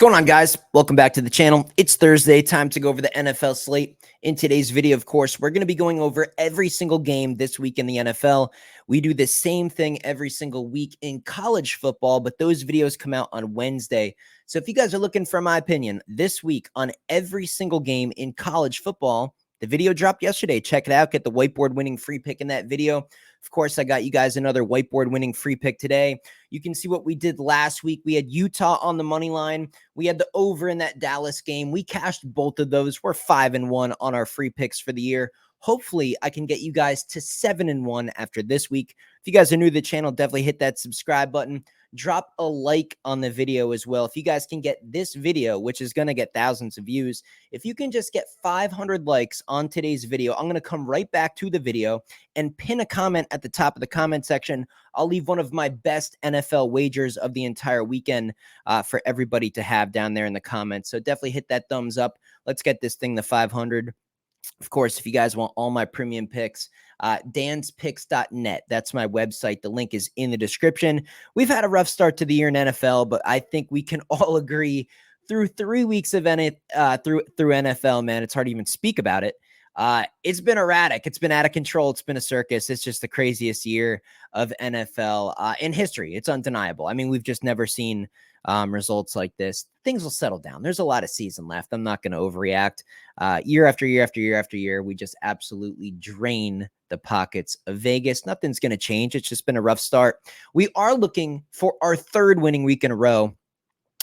going on, guys? Welcome back to the channel. It's Thursday, time to go over the NFL slate. In today's video, of course, we're going to be going over every single game this week in the NFL. We do the same thing every single week in college football, but those videos come out on Wednesday. So if you guys are looking for my opinion this week on every single game in college football, the video dropped yesterday. Check it out. Get the whiteboard winning free pick in that video. Of course, I got you guys another whiteboard winning free pick today. You can see what we did last week. We had Utah on the money line. We had the over in that Dallas game. We cashed both of those. We're 5-1 on our free picks for the year. Hopefully, I can get you guys to 7-1 after this week. If you guys are new to the channel, definitely hit that subscribe button. Drop a like on the video as well. If you guys can get this video, which is going to get thousands of views, if you can just get 500 likes on today's video, I'm going to come right back to the video and pin a comment at the top of the comment section. I'll leave one of my best NFL wagers of the entire weekend for everybody to have down there in the comments. So definitely hit that thumbs up. Let's get this thing to 500. Of course, if you guys want all my premium picks, danspicks.net. That's my website. The link is in the description. We've had a rough start to the year in NFL, but I think we can all agree through 3 weeks of through NFL, man, it's hard to even speak about it. It's been erratic. It's been out of control. It's been a circus. It's just the craziest year of NFL in history. It's undeniable. I mean, we've just never seen results like this. Things will settle down. There's a lot of season left. I'm not going to overreact. Year after year after year after year, we just absolutely drain the pockets of Vegas. Nothing's going to change. It's just been a rough start. We are looking for our third winning week in a row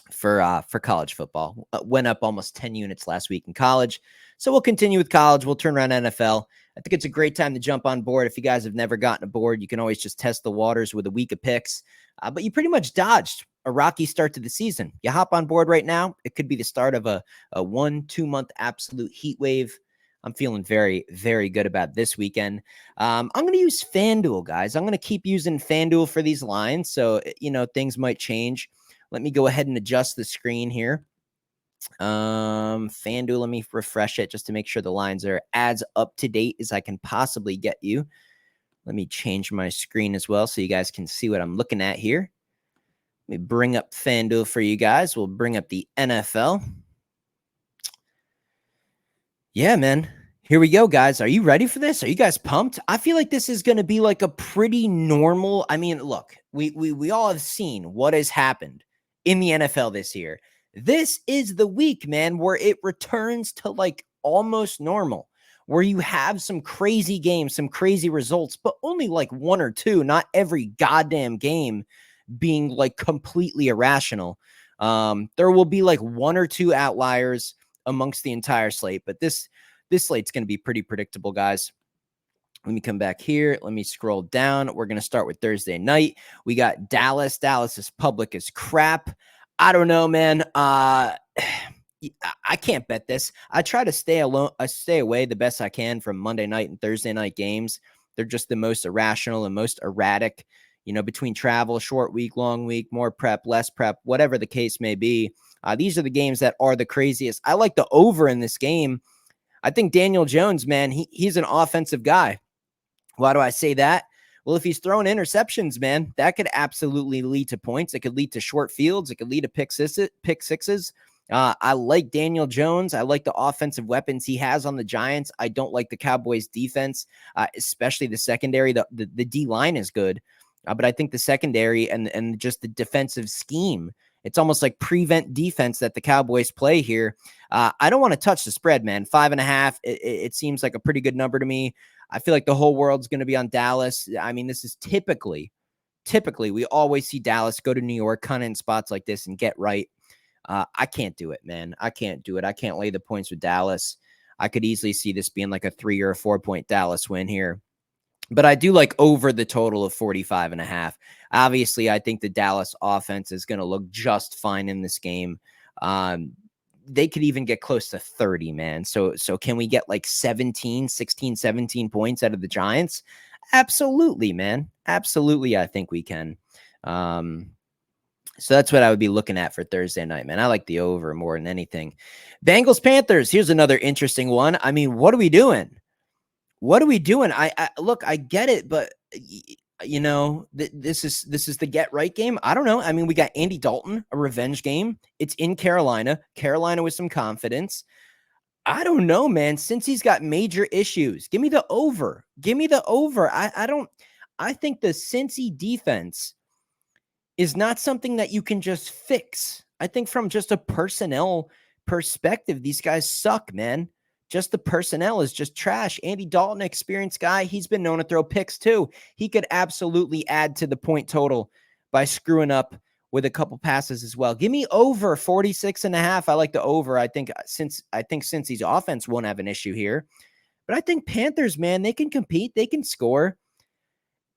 for college football. Went up almost 10 units last week in college. So we'll continue with college. We'll turn around NFL. I think it's a great time to jump on board. If you guys have never gotten aboard, you can always just test the waters with a week of picks. But you pretty much dodged a rocky start to the season. You hop on board right now. It could be the start of a 1-2 month absolute heat wave. I'm feeling very, very good about this weekend. I'm going to use FanDuel, guys. I'm going to keep using FanDuel for these lines. So, things might change. Let me go ahead and adjust the screen here. FanDuel, let me refresh it just to make sure the lines are as up to date as I can possibly get you. Let me change my screen as well so you guys can see what I'm looking at here. Let me bring up FanDuel for you guys. We'll bring up the NFL. Yeah, man. Here we go, guys. Are you ready for this? Are you guys pumped? I feel like this is going to be like a pretty normal. I mean, look, we all have seen what has happened in the NFL this year. This is the week, man, where it returns to like almost normal, where you have some crazy games, some crazy results, but only like one or two, not every goddamn game being like completely irrational. There will be like one or two outliers amongst the entire slate, but this slate's going to be pretty predictable, guys. Let me come back here. Let me scroll down. We're going to start with Thursday night. We got Dallas. Dallas is public as crap. I don't know, man. I can't bet this. I try to stay away the best I can from Monday night and Thursday night games. They're just the most irrational and most erratic, between travel, short week, long week, more prep, less prep, whatever the case may be. These are the games that are the craziest. I like the over in this game. I think Daniel Jones, man, he's an offensive guy. Why do I say that? Well, if he's throwing interceptions, man, that could absolutely lead to points. It could lead to short fields. It could lead to pick sixes. I like Daniel Jones. I like the offensive weapons he has on the Giants. I don't like the Cowboys defense, especially the secondary. The D-line is good, but I think the secondary and just the defensive scheme, it's almost like prevent defense that the Cowboys play here. I don't want to touch the spread, man. 5.5, it seems like a pretty good number to me. I feel like the whole world's going to be on Dallas. I mean, this is typically, we always see Dallas go to New York, kind of in spots like this and get right. I can't do it, man. I can't do it. I can't lay the points with Dallas. I could easily see this being like a 3 or a 4 point Dallas win here. But I do like over the total of 45.5. Obviously, I think the Dallas offense is going to look just fine in this game. They could even get close to 30, man. So can we get like 16, 17 points out of the Giants? Absolutely, man. Absolutely, I think we can. So that's what I would be looking at for Thursday night, man. I like the over more than anything. Bengals Panthers. Here's another interesting one. I mean, what are we doing? I look, I get it, but this is the get right game. I don't know. I mean, we got Andy Dalton, a revenge game. It's in Carolina. Carolina with some confidence. I don't know, man. Since he's got major issues, give me the over. Give me the over. I think the Cincy defense is not something that you can just fix. I think from just a personnel perspective, these guys suck, man. Just the personnel is just trash. Andy Dalton, experienced guy, he's been known to throw picks too. He could absolutely add to the point total by screwing up with a couple passes as well. Give me over 46.5. I like the over. I think Cincy's offense won't have an issue here. But I think Panthers, man, they can compete. They can score.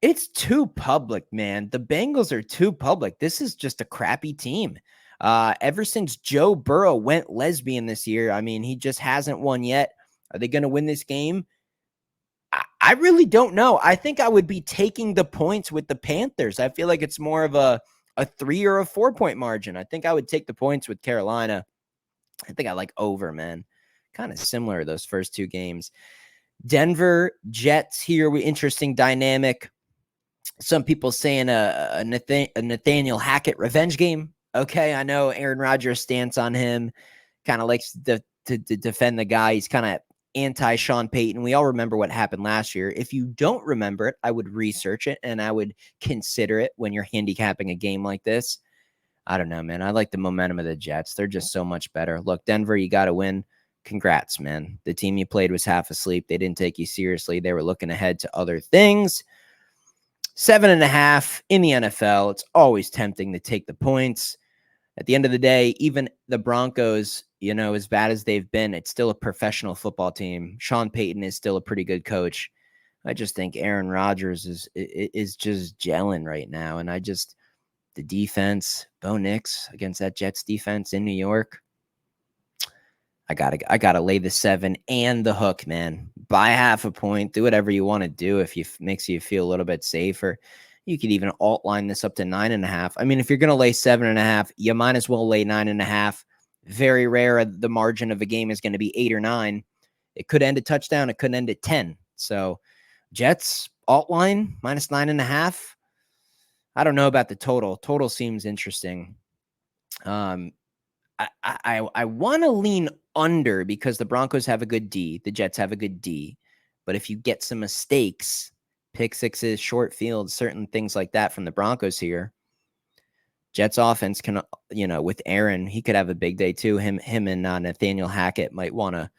It's too public, man. The Bengals are too public. This is just a crappy team. Ever since Joe Burrow went lesbian this year, I mean, he just hasn't won yet. Are they going to win this game? I really don't know. I think I would be taking the points with the Panthers. I feel like it's more of a 3 or a 4-point margin. I think I would take the points with Carolina. I think I like over, man. Kind of similar, those first two games. Denver Jets here. Interesting dynamic. Some people saying a Nathaniel Hackett revenge game. Okay, I know Aaron Rodgers' stance on him, kind of likes to defend the guy. He's kind of anti-Sean Payton. We all remember what happened last year. If you don't remember it, I would research it, and I would consider it when you're handicapping a game like this. I don't know, man. I like the momentum of the Jets. They're just so much better. Look, Denver, you got to win. Congrats, man. The team you played was half asleep. They didn't take you seriously. They were looking ahead to other things. 7.5 in the NFL. It's always tempting to take the points. At the end of the day, even the Broncos, as bad as they've been, it's still a professional football team. Sean Payton is still a pretty good coach. I just think Aaron Rodgers is just gelling right now. And the defense, Bo Nix against that Jets defense in New York. I gotta lay the 7 and the hook, man. Buy half a point. Do whatever you want to do if it makes you feel a little bit safer. You could even alt line this up to 9.5. I mean, if you're gonna lay 7.5, you might as well lay 9.5. Very rare the margin of a game is going to be 8 or 9. It could end a touchdown. It could end at 10. So Jets alt line minus 9.5. I don't know about the total. Total seems interesting. I want to lean under because the Broncos have a good D. The Jets have a good D. But if you get some mistakes, pick sixes, short fields, certain things like that from the Broncos here, Jets offense can, with Aaron, he could have a big day too. Him and Nathaniel Hackett might want to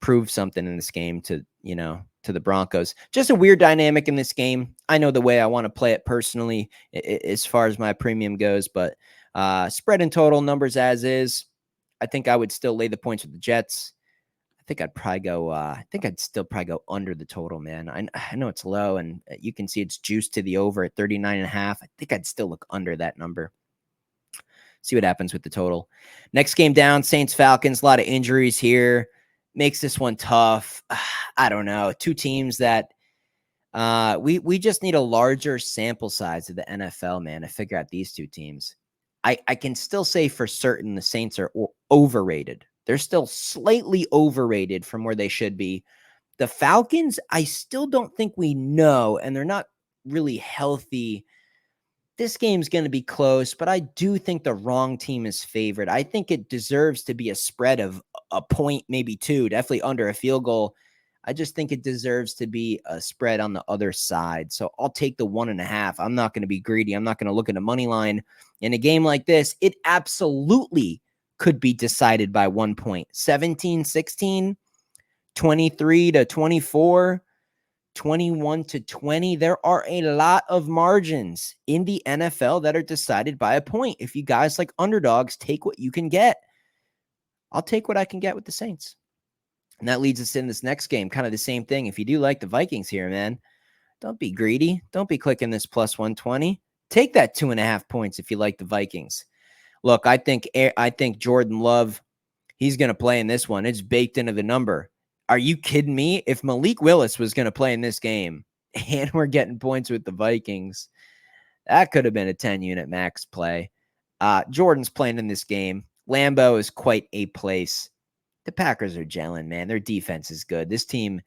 prove something in this game to the Broncos. Just a weird dynamic in this game. I know the way I want to play it personally as far as my premium goes, but spread and total numbers as is. I think I would still lay the points with the Jets. I think I'd probably go. I'd still probably go under the total, man. I know it's low, and you can see it's juiced to the over at 39.5. I think I'd still look under that number. See what happens with the total. Next game down, Saints Falcons. A lot of injuries here. Makes this one tough. I don't know. Two teams that we just need a larger sample size of the NFL, man, to figure out these two teams. I can still say for certain the Saints are overrated. They're still slightly overrated from where they should be. The Falcons, I still don't think we know, and they're not really healthy. This game's going to be close, but I do think the wrong team is favored. I think it deserves to be a spread of a point, maybe 2, definitely under a field goal. I just think it deserves to be a spread on the other side. So I'll take the 1.5. I'm not going to be greedy. I'm not going to look at a money line. In a game like this, it absolutely could be decided by 1 point. 17-16, 23-24. 21-20. There are a lot of margins in the NFL that are decided by a point. If you guys like underdogs, take what you can get. I'll take what I can get with the Saints. And that leads us in this next game. Kind of the same thing. If you do like the Vikings here, man, don't be greedy. Don't be clicking this plus 120. Take that 2.5 points if you like the Vikings. Look, I think Jordan Love, he's going to play in this one. It's baked into the number. Are you kidding me? If Malik Willis was going to play in this game and we're getting points with the Vikings, that could have been a 10-unit max play. Jordan's playing in this game. Lambeau is quite a place. The Packers are gelling, man. Their defense is good. This team,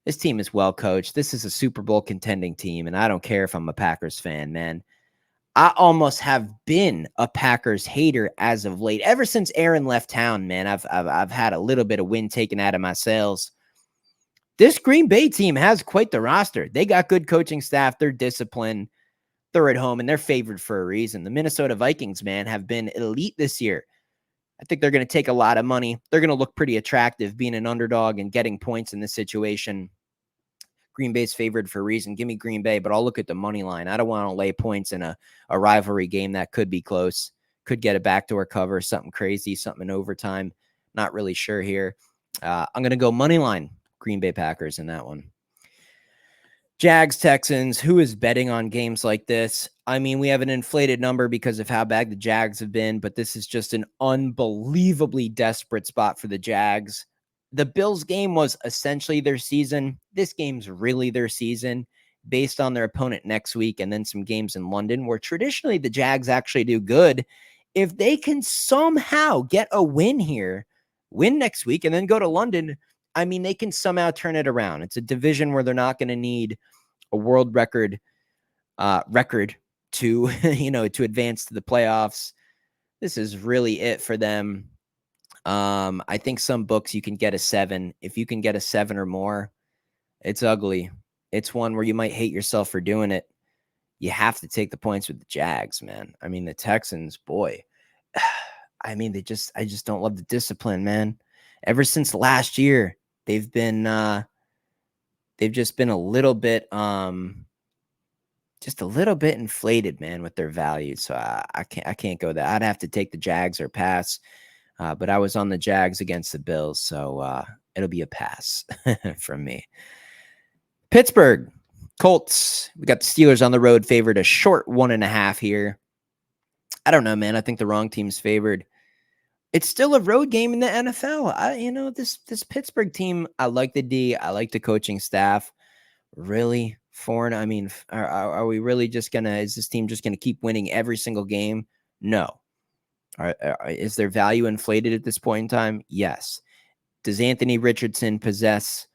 This team is well coached. This is a Super Bowl contending team, and I don't care if I'm a Packers fan, man. I almost have been a Packers hater as of late. Ever since Aaron left town, man, I've had a little bit of wind taken out of my sails. This Green Bay team has quite the roster. They got good coaching staff. They're disciplined. They're at home, and they're favored for a reason. The Minnesota Vikings, man, have been elite this year. I think they're going to take a lot of money. They're going to look pretty attractive being an underdog and getting points in this situation. Green Bay's favored for a reason. Give me Green Bay, but I'll look at the money line. I don't want to lay points in a rivalry game that could be close, could get a backdoor cover, something crazy, something in overtime. Not really sure here. I'm going to go money line, Green Bay Packers in that one. Jags, Texans, who is betting on games like this? I mean, we have an inflated number because of how bad the Jags have been, but this is just an unbelievably desperate spot for the Jags. The Bills game was essentially their season. This game's really their season based on their opponent next week and then some games in London where traditionally the Jags actually do good. If they can somehow get a win here, win next week, and then go to London, I mean, they can somehow turn it around. It's a division where they're not going to need a world record to, to advance to the playoffs. This is really it for them. I think some books you can get a 7. If you can get a 7 or more, it's ugly. It's one where you might hate yourself for doing it. You have to take the points with the Jags, man. I mean, the Texans, boy. I mean, I just don't love the discipline, man. Ever since last year, they've just been a little bit just a little bit inflated, man, with their values. So I can't go that. I'd have to take the Jags or pass. But I was on the Jags against the Bills, so it'll be a pass from me. Pittsburgh Colts. We got the Steelers on the road, favored a short 1.5 here. I don't know, man. I think the wrong team's favored. It's still a road game in the NFL. This Pittsburgh team, I like the D. I like the coaching staff. Really? Foreign? I mean, are we really just going to, is this team just going to keep winning every single game? No. Is their value inflated at this point in time? Yes. Does Anthony Richardson possess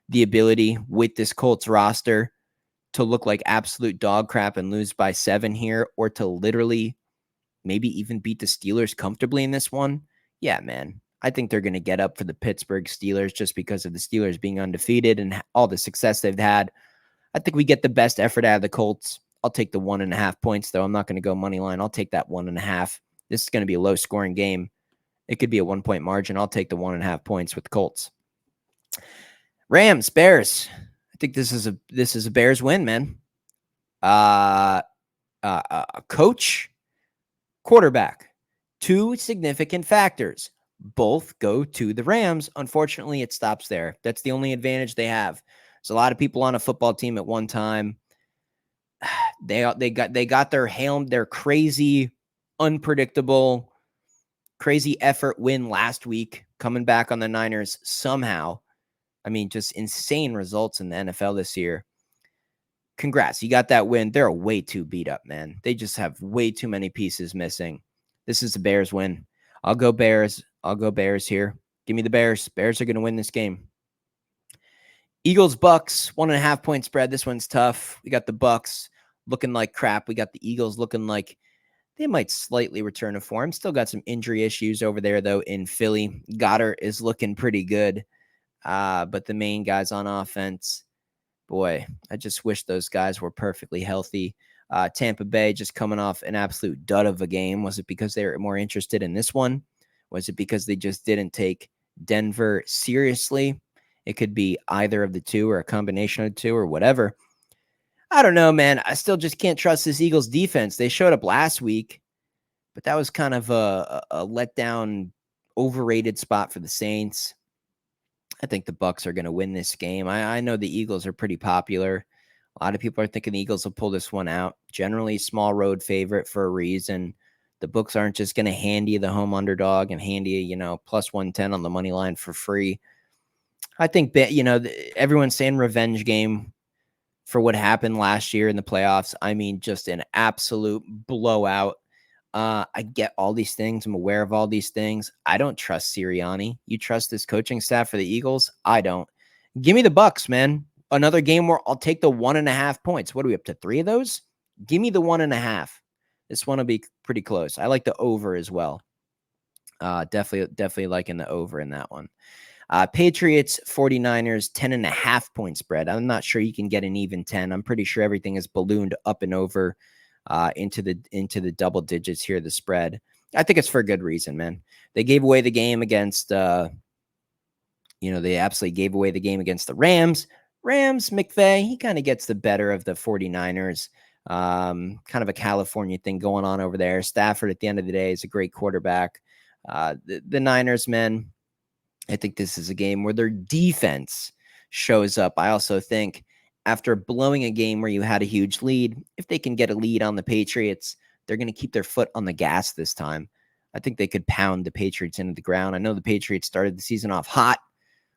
the ability with this Colts roster to look like absolute dog crap and lose by 7 here, or to literally maybe even beat the Steelers comfortably in this one? Yeah, man. I think they're going to get up for the Pittsburgh Steelers just because of the Steelers being undefeated and all the success they've had. I think we get the best effort out of the Colts. I'll take the 1.5 points, though. I'm not going to go money line. I'll take that 1.5. This is going to be a low-scoring game. It could be a 1-point margin. I'll take the 1.5 points with the Colts. Rams, Bears. I think this is a Bears win, man. Coach, quarterback, 2 significant factors. Both go to the Rams. Unfortunately, it stops there. That's the only advantage they have. There's a lot of people on a football team at one time. They got their crazy, unpredictable, crazy effort win last week, coming back on the Niners somehow. I mean, just insane results in the NFL this year. Congrats. You got that win. They're way too beat up, man. They just have way too many pieces missing. This is the Bears win. I'll go Bears. I'll go Bears here. Give me the Bears. Bears are going to win this game. Eagles, Bucks, 1.5 point spread. This one's tough. We got the Bucks looking like crap. We got the Eagles looking like they might slightly return to form. Still got some injury issues over there, though, in Philly. Goddard is looking pretty good. But the main guys on offense, boy, I just wish those guys were perfectly healthy. Tampa Bay just coming off an absolute dud of a game. Was it because they were more interested in this one? Was it because they just didn't take Denver seriously? It could be either of the two or a combination of the two or whatever. I don't know, man. I still just can't trust this Eagles defense. They showed up last week, but that was kind of a letdown, overrated spot for the Saints. I think the Bucks are going to win this game. I know the Eagles are pretty popular. A lot of people are thinking the Eagles will pull this one out. Generally, small road favorite for a reason. The books aren't just going to hand you the home underdog and hand you, plus 110 on the money line for free. I think, everyone's saying revenge game for what happened last year in the playoffs. I mean, just an absolute blowout. I get all these things. I'm aware of all these things. I don't trust Sirianni. You trust this coaching staff for the Eagles? I don't. Give me the Bucks, man. Another game where I'll take the 1.5 points. What are we up to? 3 of those? Give me the 1.5. This one will be pretty close. I like the over as well. Definitely liking the over in that one. Patriots, 49ers, 10.5 point spread. I'm not sure you can get an even 10. I'm pretty sure everything is ballooned up and over into the double digits here, the spread. I think it's for a good reason, man. They gave away the game against, they absolutely gave away the game against the Rams. McVay, he kind of gets the better of the 49ers. Kind of a California thing going on over there. Stafford, at the end of the day, is a great quarterback. The Niners, man, I think this is a game where their defense shows up. I also think after blowing a game where you had a huge lead, if they can get a lead on the Patriots, they're going to keep their foot on the gas this time. I think they could pound the Patriots into the ground. I know the Patriots started the season off hot,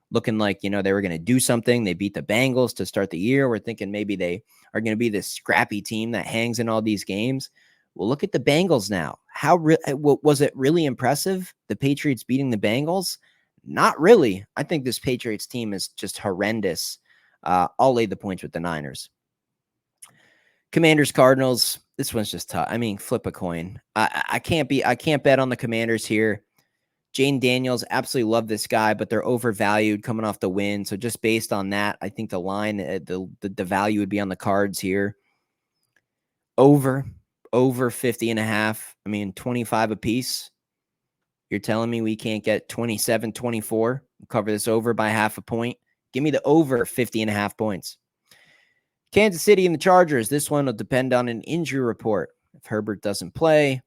looking like, they were going to do something. They beat the Bengals to start the year. We're thinking maybe they are going to be this scrappy team that hangs in all these games. Well, look at the Bengals now. Was it really impressive? The Patriots beating the Bengals? Not really. I think this Patriots team is just horrendous. I'll lay the points with the Niners. Commanders, Cardinals. This one's just tough. I mean, flip a coin. I can't bet on the Commanders here. Jane Daniels, absolutely love this guy, but they're overvalued coming off the win. So just based on that, I think the line, the value would be on the Cards here. Over 50.5. I mean, 25 apiece. You're telling me we can't get 27-24, cover this over by half a point? Give me the over 50.5 points. Kansas City and the Chargers. This one will depend on an injury report. If Herbert doesn't play,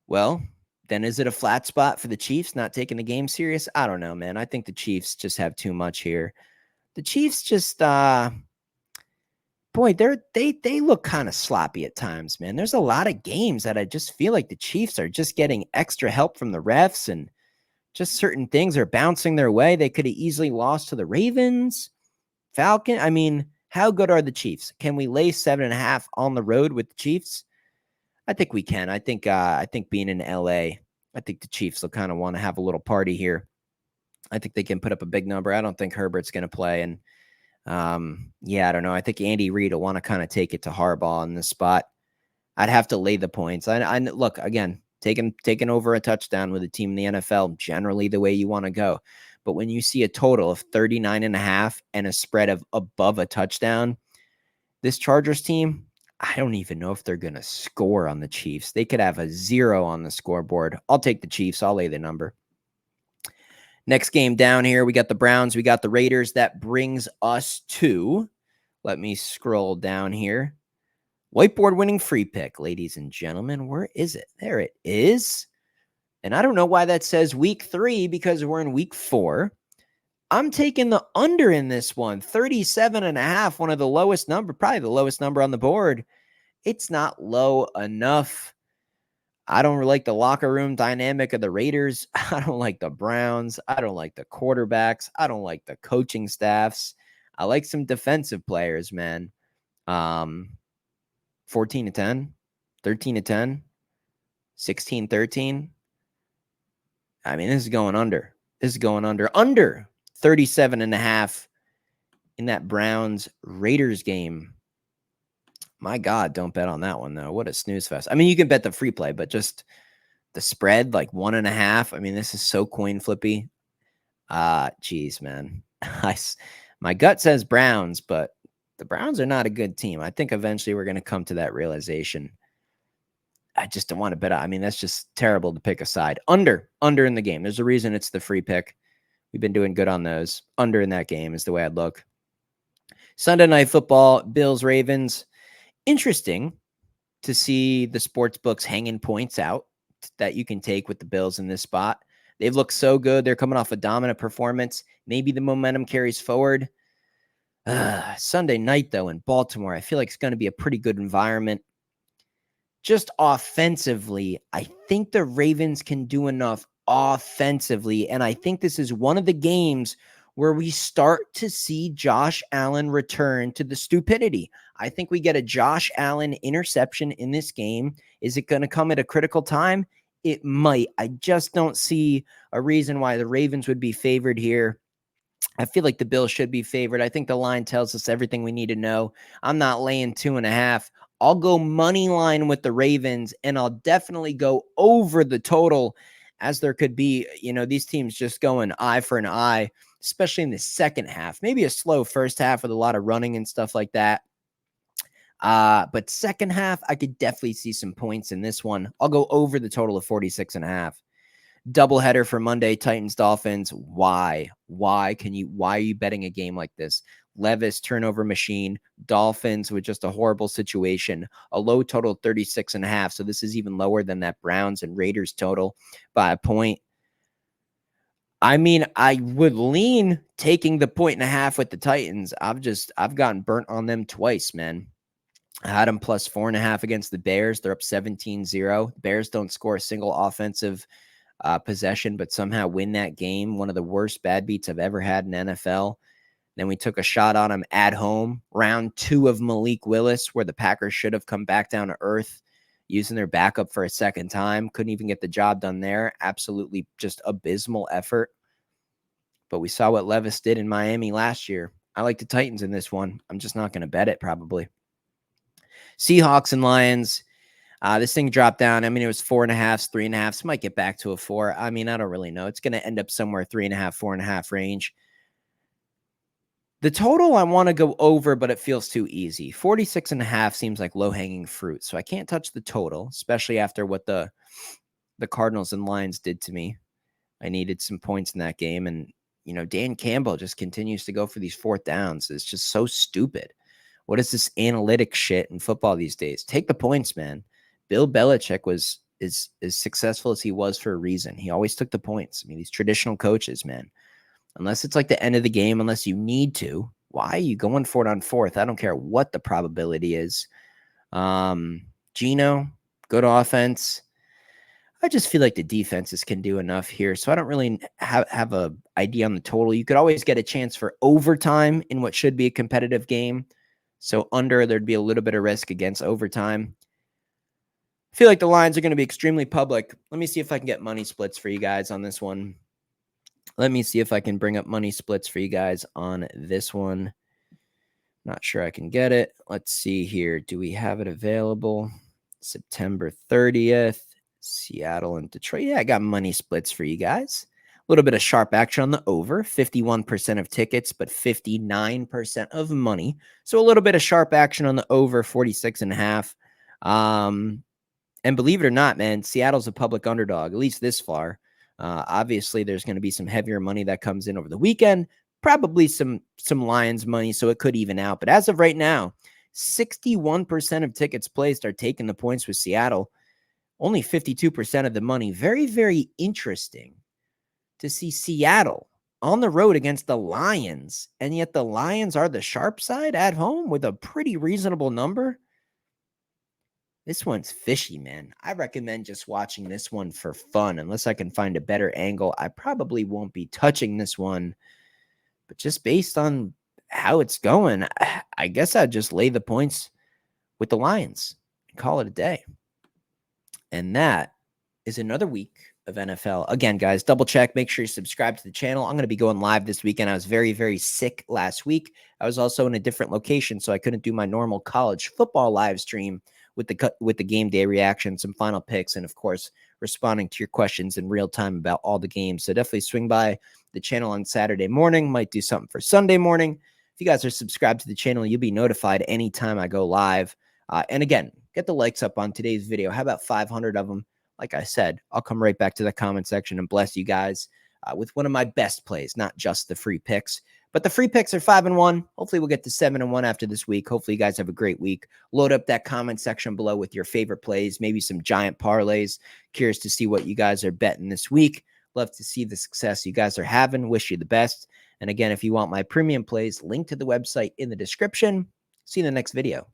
well, then is it a flat spot for the Chiefs not taking the game serious? I don't know, man. I think the Chiefs just have too much here. The Chiefs just, they look kind of sloppy at times, man. There's a lot of games that I just feel like the Chiefs are just getting extra help from the refs, and just certain things are bouncing their way. They could have easily lost to the Ravens, Falcon. I mean, how good are the Chiefs? Can we lay 7.5 on the road with the Chiefs? I think we can. I think being in LA, I think the Chiefs will kind of want to have a little party here. I think they can put up a big number. I don't think Herbert's going to play. And I don't know. I think Andy Reid will want to kind of take it to Harbaugh in this spot. I'd have to lay the points. I look, again, taking over a touchdown with a team in the NFL, generally the way you want to go. But when you see a total of 39.5 and a spread of above a touchdown, this Chargers team, I don't even know if they're going to score on the Chiefs. They could have a 0 on the scoreboard. I'll take the Chiefs. I'll lay the number. Next game down here, we got the Browns. We got the Raiders. That brings us to, let me scroll down here. Whiteboard winning free pick, ladies and gentlemen. Where is it? There it is. And I don't know why that says week 3 because we're in week 4. I'm taking the under in this one, 37.5, one of the lowest number, probably the lowest number on the board. It's not low enough. I don't like the locker room dynamic of the Raiders. I don't like the Browns. I don't like the quarterbacks. I don't like the coaching staffs. I like some defensive players, man. 14-10, 13-10, 16-13. I mean, this is going under. Under 37.5 in that Browns-Raiders game. My God, don't bet on that one, though. What a snooze fest. I mean, you can bet the free play, but just the spread, like 1.5. I mean, this is so coin flippy. Geez, man. My gut says Browns, but the Browns are not a good team. I think eventually we're going to come to that realization. I just don't want to bet. I mean, that's just terrible to pick a side. Under in the game. There's a reason it's the free pick. We've been doing good on those. Under in that game is the way I'd look. Sunday Night Football, Bills, Ravens. Interesting to see the sports books hanging points out that you can take with the Bills in this spot. They've looked so good. They're coming off a dominant performance. Maybe the momentum carries forward. Sunday night, though, in Baltimore, I feel like it's going to be a pretty good environment. Just offensively, I think the Ravens can do enough offensively, and I think this is one of the games where we start to see Josh Allen return to the stupidity. I think we get a Josh Allen interception in this game. Is it going to come at a critical time? It might. I just don't see a reason why the Ravens would be favored here. I feel like the Bills should be favored. I think the line tells us everything we need to know. I'm not laying 2.5. I'll go money line with the Ravens, and I'll definitely go over the total, as there could be, these teams just going eye for an eye, especially in the second half. Maybe a slow first half with a lot of running and stuff like that. But second half, I could definitely see some points in this one. I'll go over the total of 46.5. Doubleheader for Monday, Titans, Dolphins. Why are you betting a game like this? Levis, turnover machine, Dolphins with just a horrible situation, a low total of 36.5. So this is even lower than that Browns and Raiders total by a point. I mean, I would lean taking the 1.5 with the Titans. I've gotten burnt on them twice, man. I had them plus 4.5 against the Bears. They're up 17-0. Bears don't score a single offensive possession, but somehow win that game. One of the worst bad beats I've ever had in NFL. Then we took a shot on them at home. Round 2 of Malik Willis, where the Packers should have come back down to earth using their backup for a second time. Couldn't even get the job done there. Absolutely just abysmal effort. But we saw what Levis did in Miami last year. I like the Titans in this one. I'm just not going to bet it probably. Seahawks and Lions. This thing dropped down. I mean, it was 4.5, 3.5. Might get back to a 4. I mean, I don't really know. It's going to end up somewhere 3.5, 4.5 range. The total I want to go over, but it feels too easy. 46.5 seems like low-hanging fruit. So I can't touch the total, especially after what the Cardinals and Lions did to me. I needed some points in that game. And, Dan Campbell just continues to go for these 4th downs. It's just so stupid. What is this analytic shit in football these days? Take the points, man. Bill Belichick was as successful as he was for a reason. He always took the points. I mean, these traditional coaches, man, unless it's like the end of the game, unless you need to, why are you going for it on 4th? I don't care what the probability is. Geno, good offense. I just feel like the defenses can do enough here. So I don't really have a idea on the total. You could always get a chance for overtime in what should be a competitive game. So there'd be a little bit of risk against overtime. I feel like the lines are going to be extremely public. Let me see if I can get money splits for you guys on this one. Let me see if I can bring up money splits for you guys on this one. Not sure I can get it. Let's see here. Do we have it available? September 30th, Seattle and Detroit. Yeah, I got money splits for you guys. A little bit of sharp action on the over, 51% of tickets, but 59% of money. So a little bit of sharp action on the over, 46.5. And believe it or not, man, Seattle's a public underdog, at least this far. Obviously, there's going to be some heavier money that comes in over the weekend, probably some Lions money, so it could even out. But as of right now, 61% of tickets placed are taking the points with Seattle. Only 52% of the money. Very, very interesting to see Seattle on the road against the Lions, and yet the Lions are the sharp side at home with a pretty reasonable number. This one's fishy, man. I recommend just watching this one for fun. Unless I can find a better angle, I probably won't be touching this one. But just based on how it's going, I guess I'd just lay the points with the Lions and call it a day. And that is another week of NFL. Again, guys, double check. Make sure you subscribe to the channel. I'm going to be going live this weekend. I was very, very sick last week. I was also in a different location, so I couldn't do my normal college football live stream with the game day reaction, some final picks, and of course, responding to your questions in real time about all the games. So definitely swing by the channel on Saturday morning. Might do something for Sunday morning. If you guys are subscribed to the channel, you'll be notified anytime I go live. And again, get the likes up on today's video. How about 500 of them? Like I said, I'll come right back to the comment section and bless you guys with one of my best plays, not just the free picks. But the free picks are 5-1. Hopefully we'll get to 7-1 after this week. Hopefully you guys have a great week. Load up that comment section below with your favorite plays, maybe some giant parlays. Curious to see what you guys are betting this week. Love to see the success you guys are having. Wish you the best. And again, if you want my premium plays, link to the website in the description. See you in the next video.